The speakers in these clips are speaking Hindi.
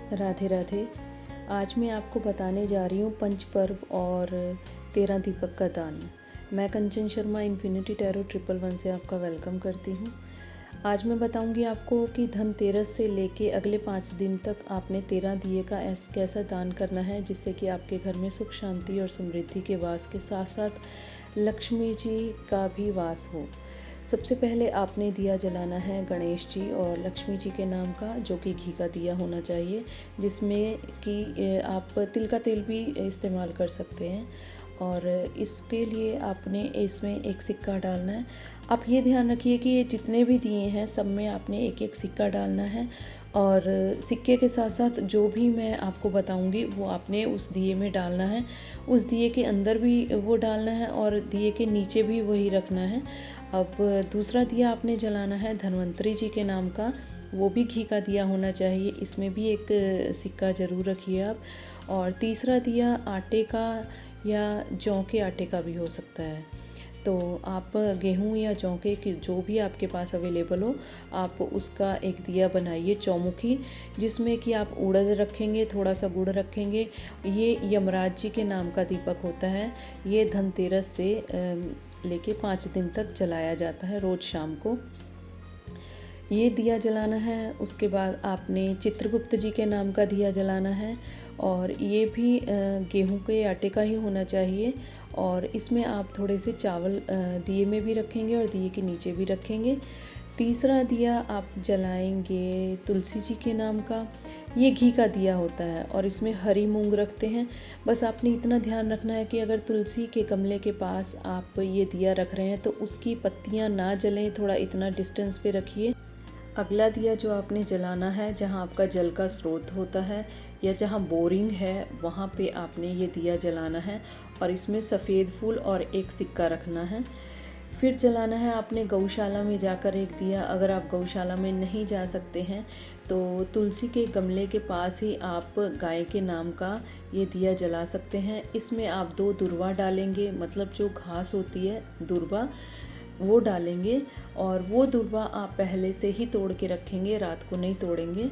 राधे राधे। आज मैं आपको बताने जा रही हूँ पंच पर्व और 13 दीपक का दान। मैं कंचन शर्मा इन्फिनिटी टैरो 111 से आपका वेलकम करती हूँ। आज मैं बताऊंगी आपको कि धनतेरस से लेके अगले 5 दिन तक आपने 13 दिए का कैसा दान करना है, जिससे कि आपके घर में सुख शांति और समृद्धि के वास के साथ साथ लक्ष्मी जी का भी वास हो। सबसे पहले आपने दिया जलाना है गणेश जी और लक्ष्मी जी के नाम का, जो कि घी का दिया होना चाहिए, जिसमें कि आप तिल का तेल भी इस्तेमाल कर सकते हैं। और इसके लिए आपने इसमें एक सिक्का डालना है। आप ये ध्यान रखिए कि ये जितने भी दिए हैं सब में आपने एक एक सिक्का डालना है, और सिक्के के साथ साथ जो भी मैं आपको बताऊंगी वो आपने उस दिए में डालना है। उस दिए के अंदर भी वो डालना है और दिए के नीचे भी वही रखना है। अब दूसरा दिया आपने जलाना है धन्वंतरी जी के नाम का, वो भी घी का दिया होना चाहिए, इसमें भी एक सिक्का ज़रूर रखिए आप। और तीसरा दिया आटे का या जौ के आटे का भी हो सकता है, तो आप गेहूं या जौ के जो भी आपके पास अवेलेबल हो, आप उसका एक दिया बनाइए चौमुखी, जिसमें कि आप उड़द रखेंगे, थोड़ा सा गुड़ रखेंगे। ये यमराज जी के नाम का दीपक होता है। ये धनतेरस से लेके 5 दिन तक जलाया जाता है, रोज़ शाम को ये दिया जलाना है। उसके बाद आपने चित्रगुप्त जी के नाम का दिया जलाना है, और ये भी गेहूं के आटे का ही होना चाहिए। और इसमें आप थोड़े से चावल दिए में भी रखेंगे और दिए के नीचे भी रखेंगे। तीसरा दिया आप जलाएंगे तुलसी जी के नाम का। ये घी का दिया होता है और इसमें हरी मूंग रखते हैं। बस आपने इतना ध्यान रखना है कि अगर तुलसी के गमले के पास आप ये दिया रख रहे हैं तो उसकी पत्तियां ना जलें, थोड़ा इतना डिस्टेंस पे रखिए। अगला दिया जो आपने जलाना है, जहाँ आपका जल का स्रोत होता है या जहाँ बोरिंग है, वहाँ पे आपने ये दिया जलाना है और इसमें सफ़ेद फूल और एक सिक्का रखना है। फिर जलाना है आपने गौशाला में जाकर एक दिया। अगर आप गौशाला में नहीं जा सकते हैं तो तुलसी के गमले के पास ही आप गाय के नाम का ये दिया जला सकते हैं। इसमें आप 2 दुर्वा डालेंगे, मतलब जो घास होती है दुर्वा, वो डालेंगे। और वो दुर्वा आप पहले से ही तोड़ के रखेंगे, रात को नहीं तोड़ेंगे।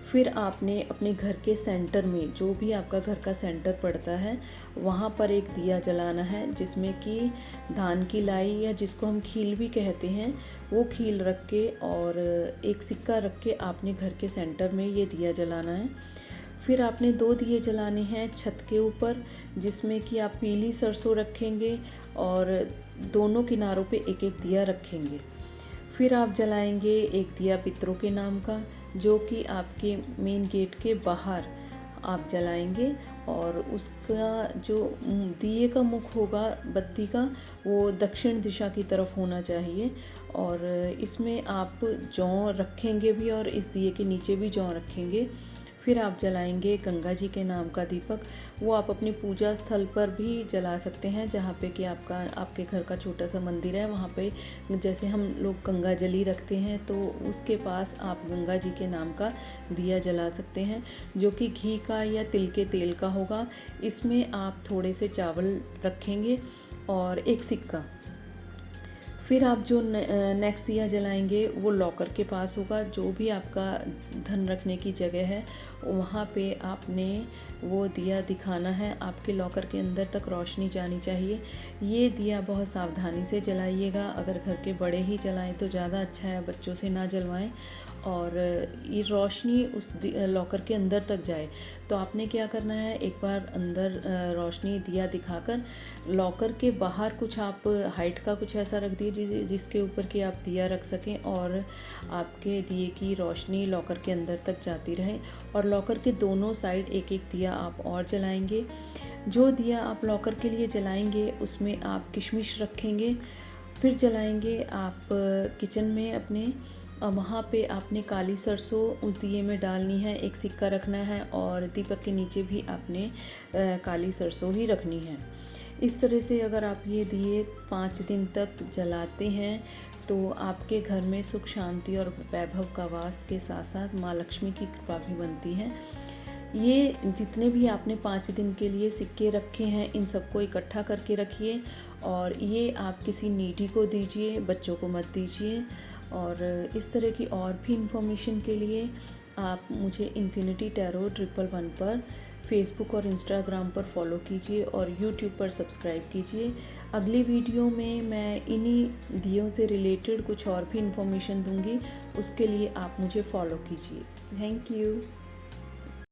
फिर आपने अपने घर के सेंटर में, जो भी आपका घर का सेंटर पड़ता है, वहाँ पर एक दिया जलाना है, जिसमें कि धान की लाई या जिसको हम खील भी कहते हैं, वो खील रख के और एक सिक्का रख के आपने घर के सेंटर में ये दिया जलाना है। फिर आपने 2 दिए जलाने हैं छत के ऊपर, जिसमें कि आप पीली सरसों रखेंगे और दोनों किनारों पे एक एक दिया रखेंगे। फिर आप जलाएंगे एक दिया पितरों के नाम का, जो कि आपके मेन गेट के बाहर आप जलाएंगे। और उसका जो दिए का मुख होगा बत्ती का, वो दक्षिण दिशा की तरफ होना चाहिए। और इसमें आप जौ रखेंगे भी और इस दिए के नीचे भी जौ रखेंगे। फिर आप जलाएंगे गंगा जी के नाम का दीपक। वो आप अपनी पूजा स्थल पर भी जला सकते हैं, जहाँ पे कि आपके घर का छोटा सा मंदिर है, वहाँ पे जैसे हम लोग गंगा जली रखते हैं, तो उसके पास आप गंगा जी के नाम का दिया जला सकते हैं, जो कि घी का या तिल के तेल का होगा। इसमें आप थोड़े से चावल रखेंगे और एक सिक्का। फिर आप जो नेक्स्ट दिया जलाएंगे वो लॉकर के पास होगा, जो भी आपका धन रखने की जगह है वहाँ पे आपने वो दिया दिखाना है। आपके लॉकर के अंदर तक रोशनी जानी चाहिए। ये दिया बहुत सावधानी से जलाइएगा। अगर घर के बड़े ही जलाएं तो ज़्यादा अच्छा है, बच्चों से ना जलवाएं। और ये रोशनी उस लॉकर के अंदर तक जाए। तो आपने क्या करना है, एक बार अंदर रोशनी दिया दिखाकर लॉकर के बाहर कुछ आप हाइट का कुछ ऐसा रख दीजिए जिसके ऊपर कि आप दिया रख सकें और आपके दिए की रोशनी लॉकर के अंदर तक जाती रहे। और लॉकर के दोनों साइड एक एक दिया आप और जलाएंगे। जो दिया आप लॉकर के लिए जलाएंगे उसमें आप किशमिश रखेंगे। फिर जलाएंगे आप किचन में अपने, वहाँ पे आपने काली सरसों उस दिए में डालनी है, एक सिक्का रखना है और दीपक के नीचे भी आपने काली सरसों ही रखनी है। इस तरह से अगर आप ये दिए 5 दिन तक जलाते हैं तो आपके घर में सुख शांति और वैभव का वास के साथ साथ माँ लक्ष्मी की कृपा भी बनती है। ये जितने भी आपने 5 दिन के लिए सिक्के रखे हैं, इन सबको इकट्ठा करके रखिए और ये आप किसी नीडी को दीजिए, बच्चों को मत दीजिए। और इस तरह की और भी इन्फॉर्मेशन के लिए आप मुझे इन्फिनिटी टैरो 111 पर फेसबुक और इंस्टाग्राम पर फॉलो कीजिए और यूट्यूब पर सब्सक्राइब कीजिए। अगली वीडियो में मैं इन्हीं दियों से रिलेटेड कुछ और भी इन्फॉर्मेशन दूंगी, उसके लिए आप मुझे फॉलो कीजिए। Thank you.